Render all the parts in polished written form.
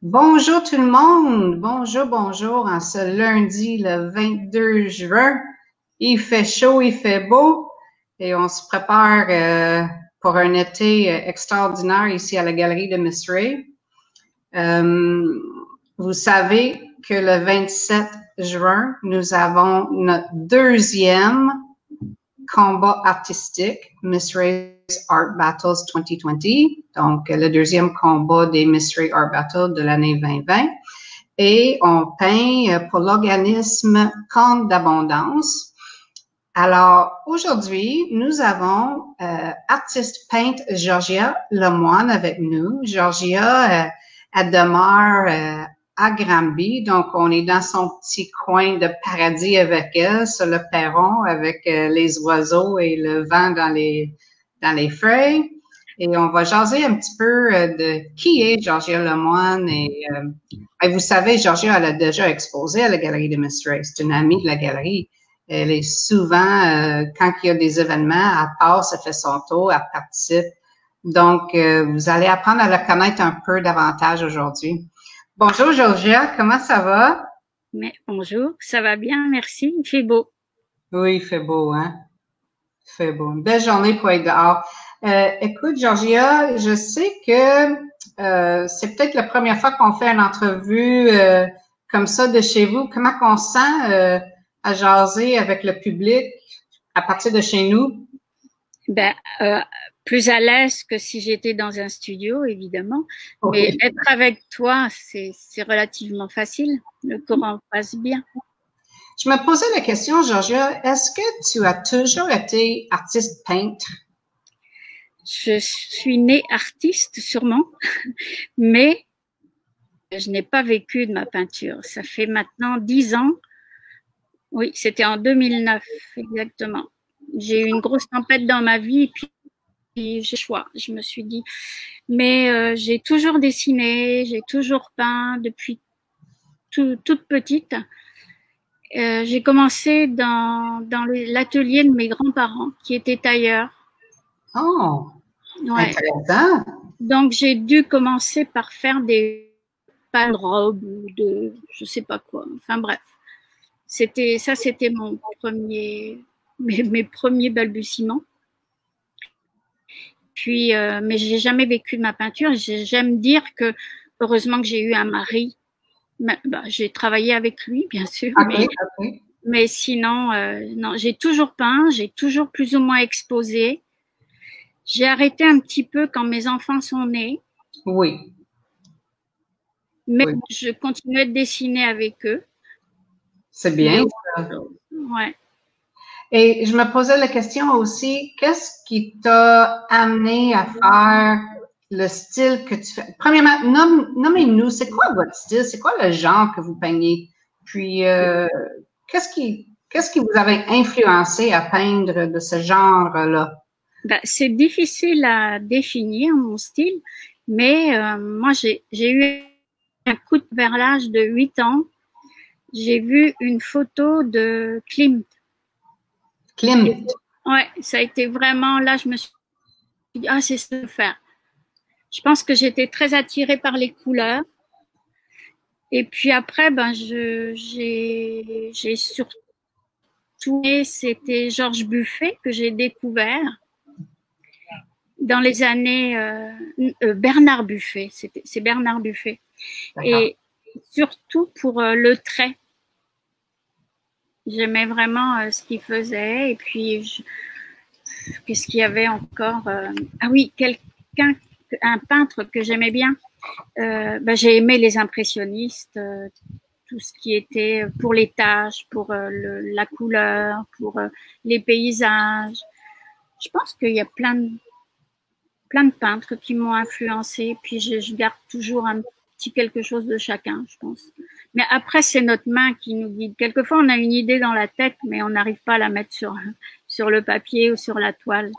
Bonjour tout le monde, bonjour en ce lundi le 22 juin. Il fait chaud, il fait beau et on se prépare pour un été extraordinaire ici à la galerie de Miss Ray. Vous savez que le 27 juin, nous avons notre deuxième combat artistique, Miss Ray's Art Battles 2020, donc le deuxième combat des Miss Ray Art Battles de l'année 2020. Et on peint pour l'organisme Conte d'Abondance. Alors, aujourd'hui, nous avons artiste peintre Georgia Lemoine avec nous. Georgia, elle demeure à Granby, donc on est dans son petit coin de paradis avec elle, sur le perron, avec les oiseaux et le vent dans les feuilles. Et on va jaser un petit peu de qui est Georgia Lemoine. Et vous savez, Georgia, elle a déjà exposé à la Galerie de Miss Ray. C'est une amie de la galerie. Elle est souvent, quand il y a des événements, elle passe, elle fait son tour, elle participe. Donc, vous allez apprendre à la connaître un peu davantage aujourd'hui. Bonjour Georgia, comment ça va? Mais bonjour, ça va bien, merci. Il fait beau. Oui, il fait beau, hein? Il fait beau. Une belle journée pour être dehors. Écoute, Georgia, je sais que c'est peut-être la première fois qu'on fait une entrevue comme ça de chez vous. Comment qu'on se sent à jaser avec le public à partir de chez nous? Ben, plus à l'aise que si j'étais dans un studio, évidemment. Mais Oui. être avec toi, c'est relativement facile. Le courant passe bien. Je me posais la question, Georgia, est-ce que tu as toujours été artiste peintre? Je suis née artiste, sûrement, mais je n'ai pas vécu de ma peinture. Ça fait maintenant 10 ans. Oui, c'était en 2009, exactement. J'ai eu une grosse tempête dans ma vie, puis j'ai choix. Je me suis dit, mais j'ai toujours dessiné, j'ai toujours peint depuis toute petite. J'ai commencé dans l'atelier de mes grands-parents qui étaient tailleurs. Oh, Ouais. intéressant. Donc j'ai dû commencer par faire des pas de robes ou de je sais pas quoi. Enfin bref, c'était mon mes premiers balbutiements. Puis mais j'ai jamais vécu de ma peinture. J'aime dire que heureusement que j'ai eu un mari. Bah, j'ai travaillé avec lui, bien sûr, OK, OK. mais sinon, non, j'ai toujours peint, j'ai toujours plus ou moins exposé. J'ai arrêté un petit peu quand mes enfants sont nés, Oui, mais oui. je continuais de dessiner avec eux. C'est Mais bien ça. ouais. Et je me posais la question aussi, qu'est-ce qui t'a amené à faire le style que tu fais? Premièrement, nommez-nous, c'est quoi votre style? C'est quoi le genre que vous peignez? Puis, qu'est-ce qui vous avait influencé à peindre de ce genre-là? Ben, c'est difficile à définir mon style, mais moi j'ai eu un coup de vers l'âge de 8 ans. J'ai vu une photo de Klimt. Klimt. Ouais, ça a été vraiment là, je me suis dit, ah, c'est ça faire. Je pense que j'étais très attirée par les couleurs. Et puis après, ben, j'ai surtout, c'était Georges Buffet que j'ai découvert dans les années, Bernard Buffet, c'est Bernard Buffet. Et surtout pour le trait. J'aimais vraiment ce qu'il faisait. Et puis, qu'est-ce qu'il y avait encore? Ah oui, un peintre que j'aimais bien. Ben, j'ai aimé les impressionnistes, tout ce qui était pour les tâches, pour la couleur, pour les paysages. Je pense qu'il y a plein de peintres qui m'ont influencé. Puis je garde toujours un petit quelque chose de chacun, je pense. Mais après, c'est notre main qui nous guide. Quelquefois, on a une idée dans la tête, mais on n'arrive pas à la mettre sur le papier ou sur la toile.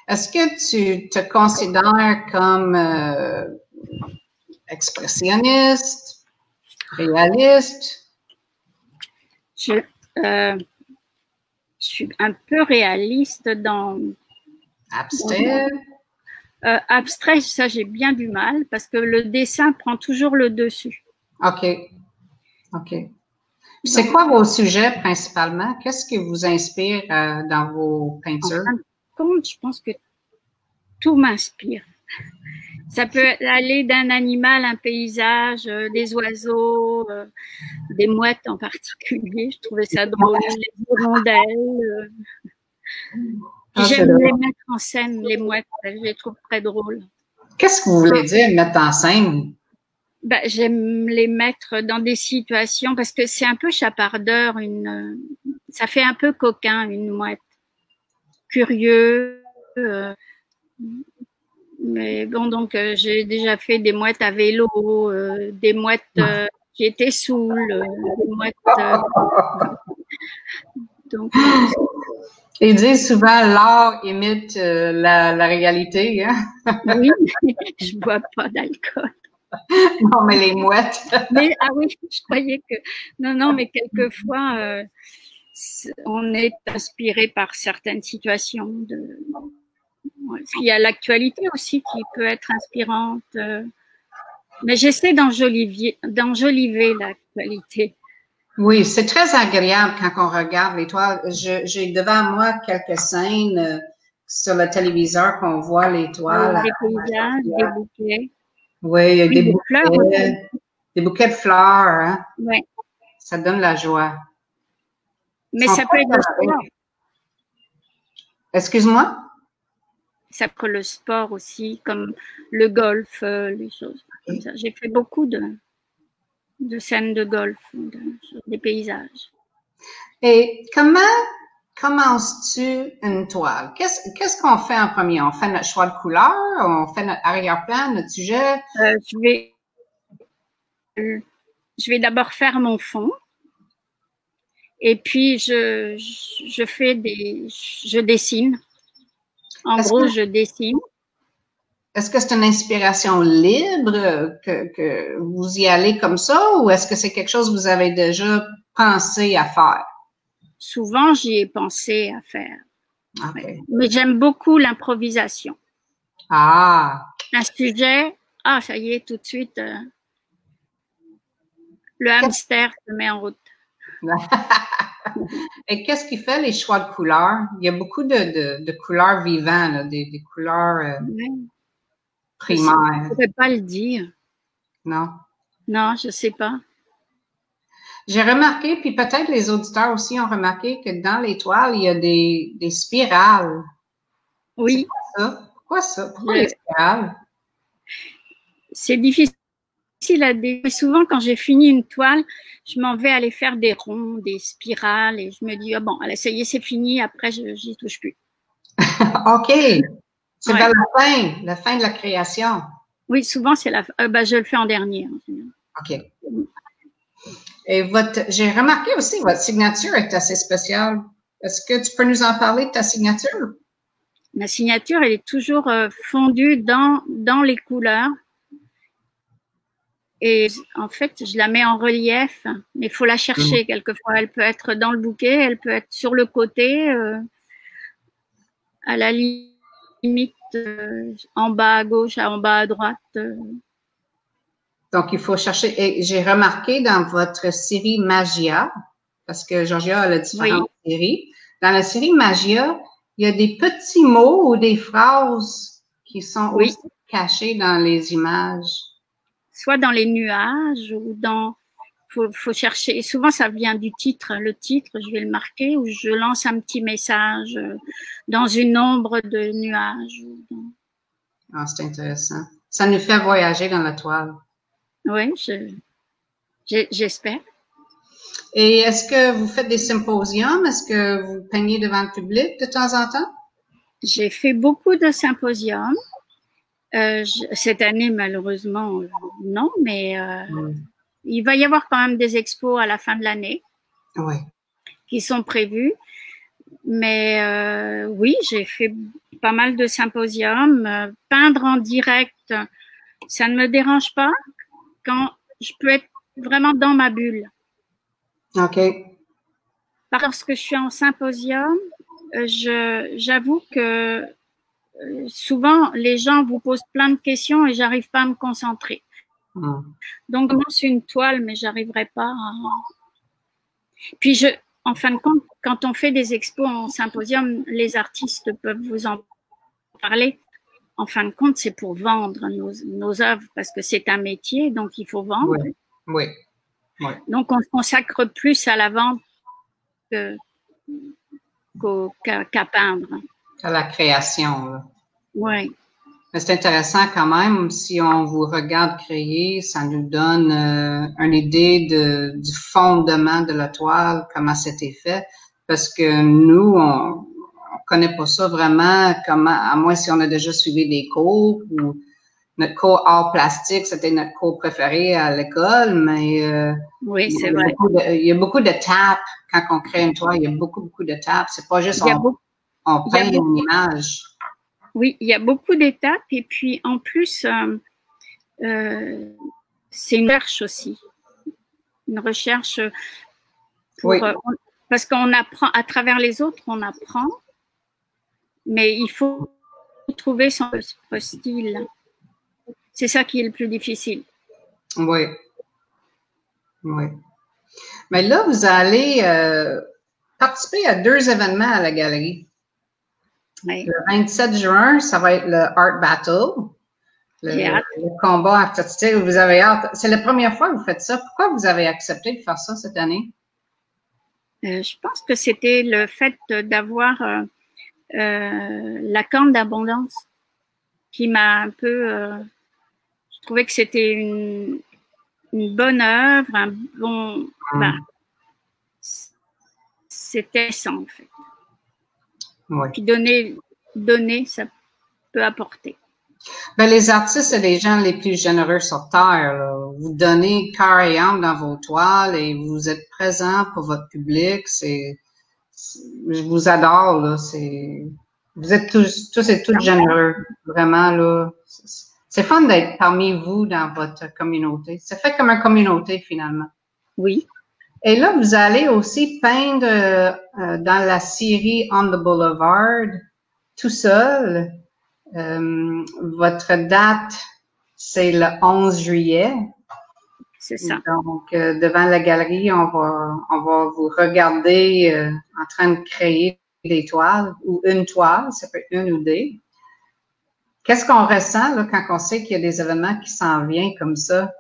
Est-ce que tu te considères comme expressionniste, réaliste? Je suis un peu réaliste Abstrait? Abstrait, ça j'ai bien du mal parce que le dessin prend toujours le dessus. OK. OK. C'est quoi vos sujets principalement? Qu'est-ce qui vous inspire dans vos peintures? En fin de compte, je pense que tout m'inspire. Ça peut aller d'un animal, un paysage, des oiseaux, des mouettes en particulier. Je trouvais ça drôle, les hirondelles. J'aime les mettre en scène, les mouettes. Je les trouve très drôles. Qu'est-ce que vous voulez dire, mettre en scène? Ben, j'aime les mettre dans des situations parce que c'est un peu chapardeur, ça fait un peu coquin, une mouette. Curieux. Mais bon, donc j'ai déjà fait des mouettes à vélo, des mouettes qui étaient saoules, des mouettes. Donc, ils disent souvent l'art imite la réalité. Hein? Oui, je bois pas d'alcool. Non, mais les mouettes. Mais, ah oui, je croyais que. Non, mais quelquefois, on est inspiré par certaines situations. Puis il y a l'actualité aussi qui peut être inspirante. Mais j'essaie d'enjoliver l'actualité. Oui, c'est très agréable quand on regarde les toiles. J'ai devant moi quelques scènes sur le téléviseur qu'on voit les toiles. Des paysages, des bouquets. Oui, il y a des bouquets, fleurs, des bouquets de fleurs. Hein? Oui. Ça donne la joie. Mais ça peut être le sport. Excuse-moi? Ça peut être le sport aussi, comme le golf, les choses comme ça. J'ai fait beaucoup de scènes de golf, sur des paysages. Et comment commences-tu une toile? Qu'est-ce qu'on fait en premier? On fait notre choix de couleur? On fait notre arrière-plan, notre sujet? Je vais d'abord faire mon fond. Et puis, je dessine. En gros, je dessine. Est-ce que c'est une inspiration libre que vous y allez comme ça ou est-ce que c'est quelque chose que vous avez déjà pensé à faire? Souvent, j'y ai pensé à faire. Okay. Mais j'aime beaucoup l'improvisation. Ah! Un sujet, ça y est, tout de suite, le hamster se met en route. Et qu'est-ce qui fait les choix de couleurs? Il y a beaucoup de couleurs vivantes, là, des couleurs primaires. Je ne pourrais pas le dire. Non? Non, je ne sais pas. J'ai remarqué, puis peut-être les auditeurs aussi ont remarqué que dans les toiles, il y a des spirales. Oui. C'est quoi ça? Pourquoi ça? Pourquoi les spirales? C'est difficile à dire. Souvent, quand j'ai fini une toile, je m'en vais aller faire des ronds, des spirales, et je me dis, bon, allez, ça y est, c'est fini, après, j'y touche plus. OK. C'est vers la fin de la création. Oui, souvent, c'est la fin. Je le fais en dernier. OK. Et j'ai remarqué aussi, votre signature est assez spéciale. Est-ce que tu peux nous en parler de ta signature? Ma signature, elle est toujours fondue dans les couleurs. Et en fait, je la mets en relief, mais il faut la chercher quelquefois. Elle peut être dans le bouquet, elle peut être sur le côté, à la limite, en bas à gauche, en bas à droite. Donc, il faut chercher. Et j'ai remarqué dans votre série Magia, parce que Georgia a différentes séries, dans la série Magia, il y a des petits mots ou des phrases qui sont aussi cachés dans les images. Soit dans les nuages ou faut chercher. Et souvent, ça vient du titre. Le titre, je vais le marquer ou je lance un petit message dans une ombre de nuages. Ah, c'est intéressant. Ça nous fait voyager dans la toile. Oui, j'espère. Et est-ce que vous faites des symposiums? Est-ce que vous peignez devant le public de temps en temps? J'ai fait beaucoup de symposiums. Cette année, malheureusement, non, mais il va y avoir quand même des expos à la fin de l'année qui sont prévus. Mais oui, j'ai fait pas mal de symposiums. Peindre en direct, ça ne me dérange pas quand je peux être vraiment dans ma bulle. OK. Lorsque je suis en symposium, j'avoue que souvent, les gens vous posent plein de questions et j'arrive pas à me concentrer. Donc, je commence une toile, mais j'arriverai pas à... Puis, en fin de compte, quand on fait des expos en symposium, les artistes peuvent vous en parler. En fin de compte, c'est pour vendre nos œuvres parce que c'est un métier, donc il faut vendre. Oui. Oui. Donc, on se consacre plus à la vente qu'à peindre. À la création. Oui. Mais c'est intéressant quand même, si on vous regarde créer, ça nous donne une idée du fondement de la toile, comment c'était fait, parce que nous, on connaît pas ça vraiment, comment, à moins si on a déjà suivi des cours, ou notre cours art plastique, c'était notre cours préféré à l'école, mais oui, c'est vrai. Il y a beaucoup d'étapes quand on crée une toile, il y a beaucoup d'étapes, c'est pas juste on peint une image. Oui, il y a beaucoup d'étapes et puis en plus, c'est une recherche aussi. Une recherche pour, parce qu'on apprend, à travers les autres, on apprend, mais il faut trouver son style. C'est ça qui est le plus difficile. Oui. Oui. Mais là, vous allez participer à 2 événements à la galerie. Oui. Le 27 juin, ça va être le Art Battle, le combat artistique. Vous avez hâte. C'est la première fois que vous faites ça. Pourquoi vous avez accepté de faire ça cette année? Je pense que c'était le fait d'avoir la corne d'abondance qui m'a un peu... je trouvais que c'était une bonne œuvre, un bon... c'était ça, en fait. Oui. Puis donner, ça peut apporter. Ben, les artistes, c'est les gens les plus généreux sur Terre. Là. Vous donnez cœur et âme dans vos toiles et vous êtes présent pour votre public. Je vous adore. Là. Vous êtes tous et toutes généreux. Vraiment, là. C'est fun d'être parmi vous dans votre communauté. C'est fait comme une communauté, finalement. Oui. Et là, vous allez aussi peindre dans la série On the Boulevard, tout seul. Votre date, c'est le 11 juillet. C'est ça. Donc, devant la galerie, on va vous regarder en train de créer des toiles ou une toile, ça peut être une ou des. Qu'est-ce qu'on ressent là, quand on sait qu'il y a des événements qui s'en viennent comme ça?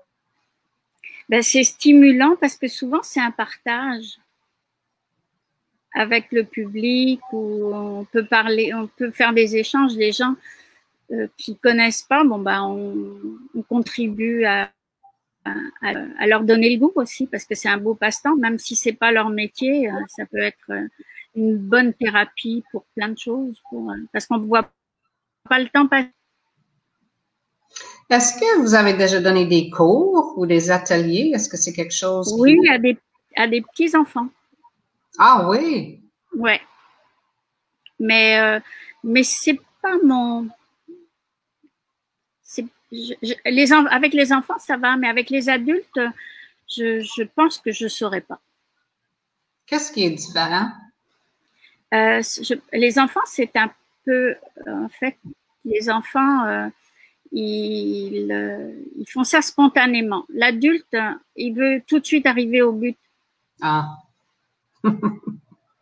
Ben, c'est stimulant parce que souvent, c'est un partage avec le public où on peut parler, on peut faire des échanges. Les gens qui connaissent pas, bon, ben, on contribue à leur donner le goût aussi parce que c'est un beau passe-temps, même si c'est pas leur métier, ça peut être une bonne thérapie pour plein de choses, parce qu'on ne voit pas le temps passer. Est-ce que vous avez déjà donné des cours ou des ateliers? Est-ce que c'est quelque chose? Oui, à des petits-enfants. Ah oui? Ouais. Mais c'est pas mon... avec les enfants, ça va, mais avec les adultes, je pense que je ne saurais pas. Qu'est-ce qui est différent? Les enfants, c'est un peu... en fait, les enfants... ils font ça spontanément. L'adulte, il veut tout de suite arriver au but. Ah.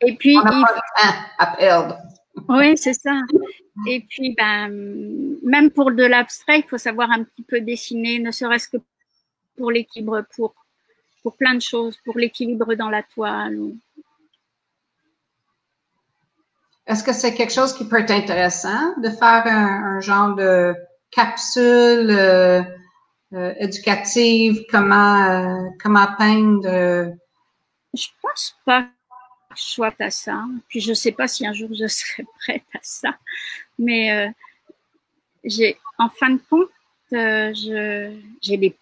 Et puis, on n'a pas le temps à perdre. Oui, c'est ça. Et puis, ben, même pour de l'abstrait, il faut savoir un petit peu dessiner, ne serait-ce que pour l'équilibre, pour plein de choses, pour l'équilibre dans la toile. Est-ce que c'est quelque chose qui peut être intéressant de faire un genre de capsule éducative, comment peindre? Je pense pas que je sois à ça. Puis je sais pas si un jour je serai prête à ça. Mais en fin de compte, j'ai des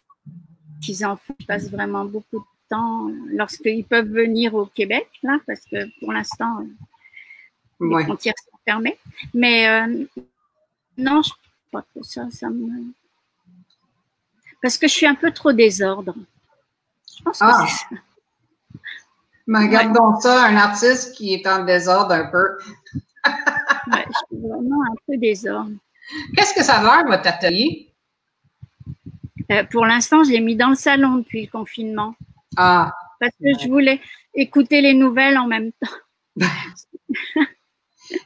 petits-enfants qui passent vraiment beaucoup de temps lorsqu'ils peuvent venir au Québec, là, parce que pour l'instant, les frontières sont fermées. Mais non, je crois que ça me... Parce que je suis un peu trop désordre. Je pense que c'est ça. Mais regardons ça, un artiste qui est en désordre un peu. Ouais, je suis vraiment un peu désordre. Qu'est-ce que ça a l'air, votre atelier? Pour l'instant, je l'ai mis dans le salon depuis le confinement. Ah. Parce que je voulais écouter les nouvelles en même temps.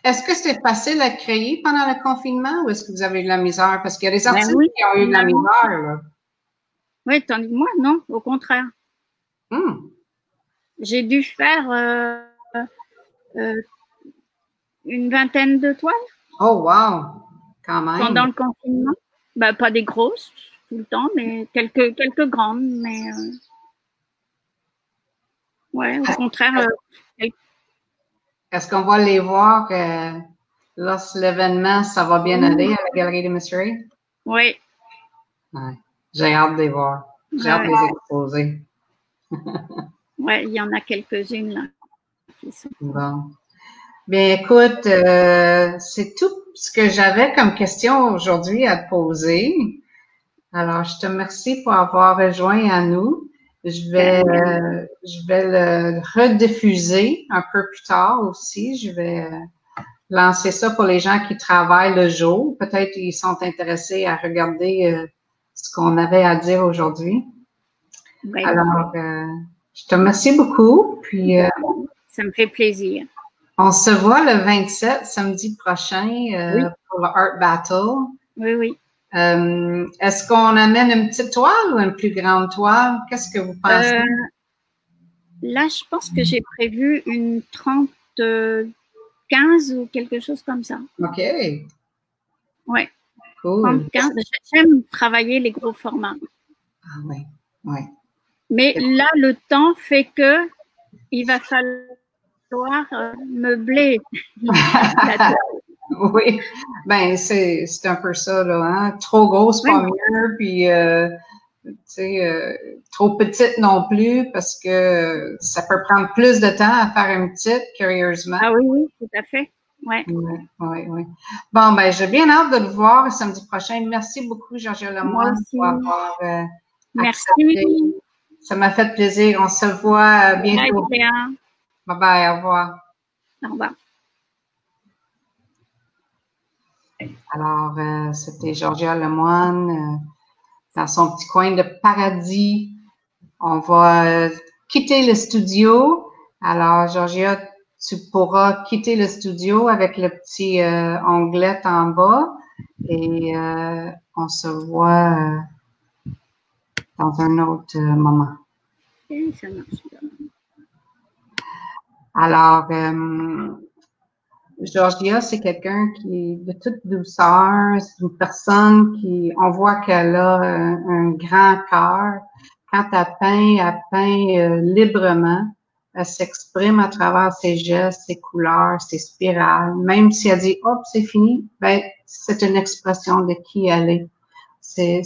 Est-ce que c'était facile à créer pendant le confinement ou est-ce que vous avez eu de la misère? Parce qu'il y a des artistes oui, qui ont eu de la misère, là. Oui, tandis que moi, non, au contraire. J'ai dû faire une vingtaine de toiles. Oh, wow! Quand même. Pendant le confinement. Ben, pas des grosses tout le temps, mais quelques grandes. Mais ouais, au contraire. Est-ce qu'on va les voir lorsque l'événement, ça va bien aller à la Galerie des Mysteries? Oui. Ouais. J'ai hâte de les voir. J'ai hâte de les exposer. Oui, il y en a quelques-unes là. Qui sont... Bon. Bien, écoute, c'est tout ce que j'avais comme question aujourd'hui à te poser. Alors, je te remercie pour avoir rejoint à nous. Je vais le rediffuser un peu plus tard aussi. Je vais lancer ça pour les gens qui travaillent le jour. Peut-être qu'ils sont intéressés à regarder ce qu'on avait à dire aujourd'hui. Ouais. Alors, je te remercie beaucoup. Puis, ça me fait plaisir. On se voit le 27, samedi prochain, pour le Art Battle. Oui, oui. Est-ce qu'on amène une petite toile ou une plus grande toile? Qu'est-ce que vous pensez? Là, je pense que j'ai prévu une 30-15 ou quelque chose comme ça. OK. Oui. Cool. 30-15. J'aime travailler les gros formats. Ah oui, oui. Mais là, le temps fait que il va falloir meubler la toile. Oui, ben c'est un peu ça, là, hein? Trop grosse, pas mieux, puis tu sais, trop petite non plus, parce que ça peut prendre plus de temps à faire une petite, curieusement. Ah oui, oui, tout à fait. Ouais. Oui. Bon, ben j'ai bien hâte de le voir samedi prochain. Merci beaucoup, Georgia Lemoine, pour avoir Merci. accepté. Ça m'a fait plaisir. On se voit bientôt. Bye bye, au revoir. Au revoir. Alors, c'était Georgia Lemoine dans son petit coin de paradis. On va quitter le studio. Alors, Georgia, tu pourras quitter le studio avec le petit onglet en bas et on se voit dans un autre moment. Alors, Georgia, c'est quelqu'un qui est de toute douceur, c'est une personne qui, on voit qu'elle a un grand cœur. Quand elle peint librement. Elle s'exprime à travers ses gestes, ses couleurs, ses spirales. Même si elle dit « hop, c'est fini », ben c'est une expression de qui elle est. C'est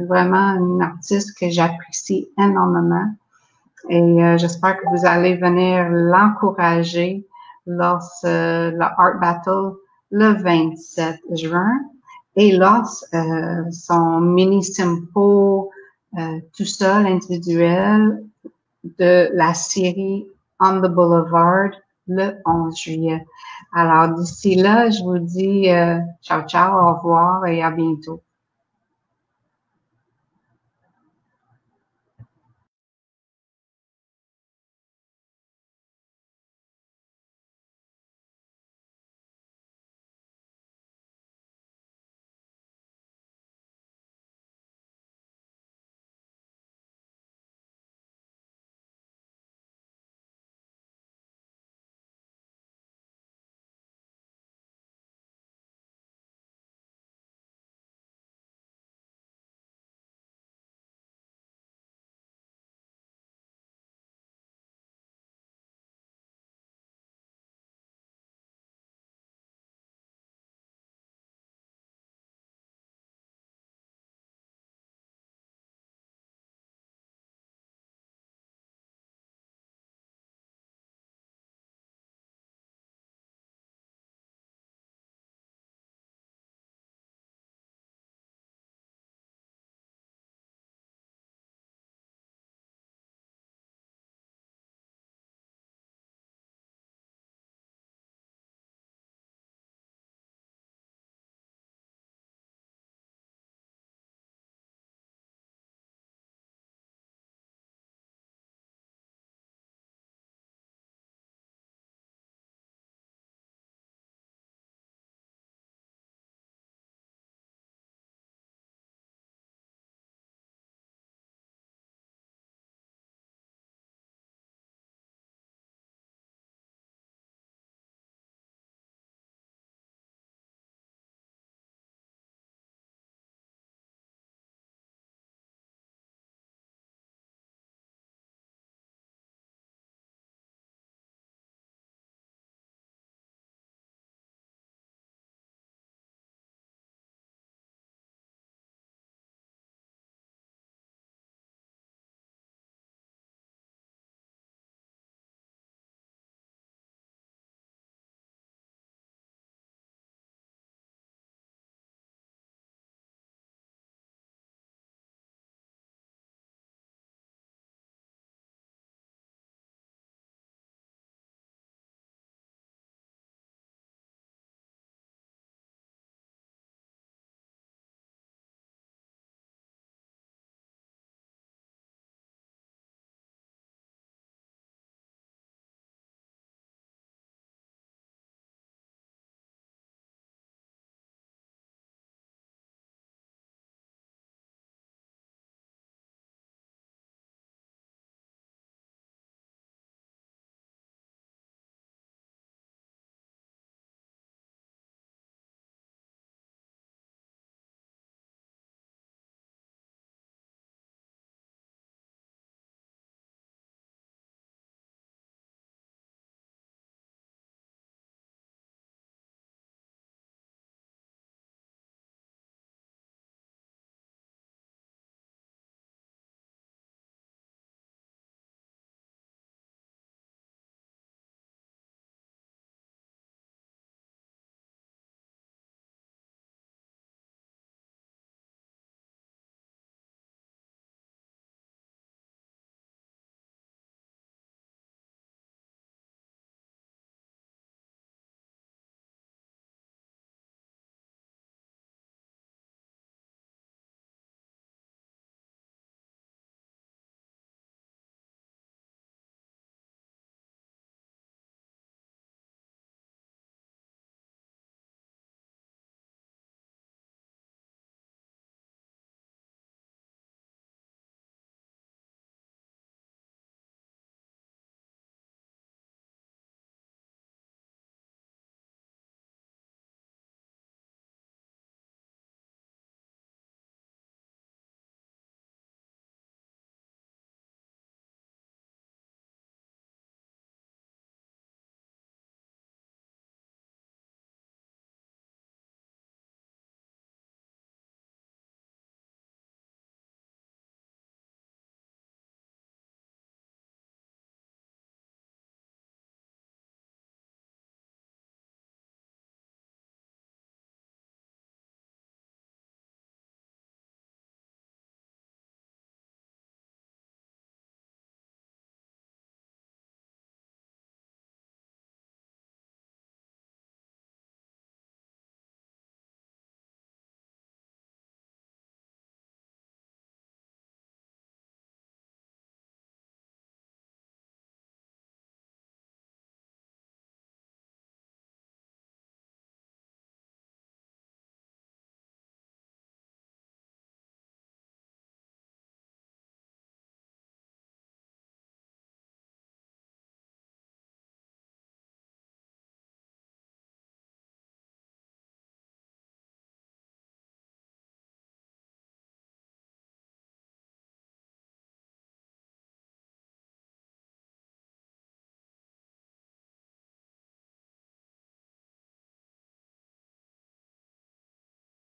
vraiment une artiste que j'apprécie énormément. Et j'espère que vous allez venir l'encourager lors le Art Battle le 27 juin et lors son mini simpo tout seul, individuel, de la série On the Boulevard le 11 juillet. Alors, d'ici là, je vous dis ciao, ciao, au revoir et à bientôt.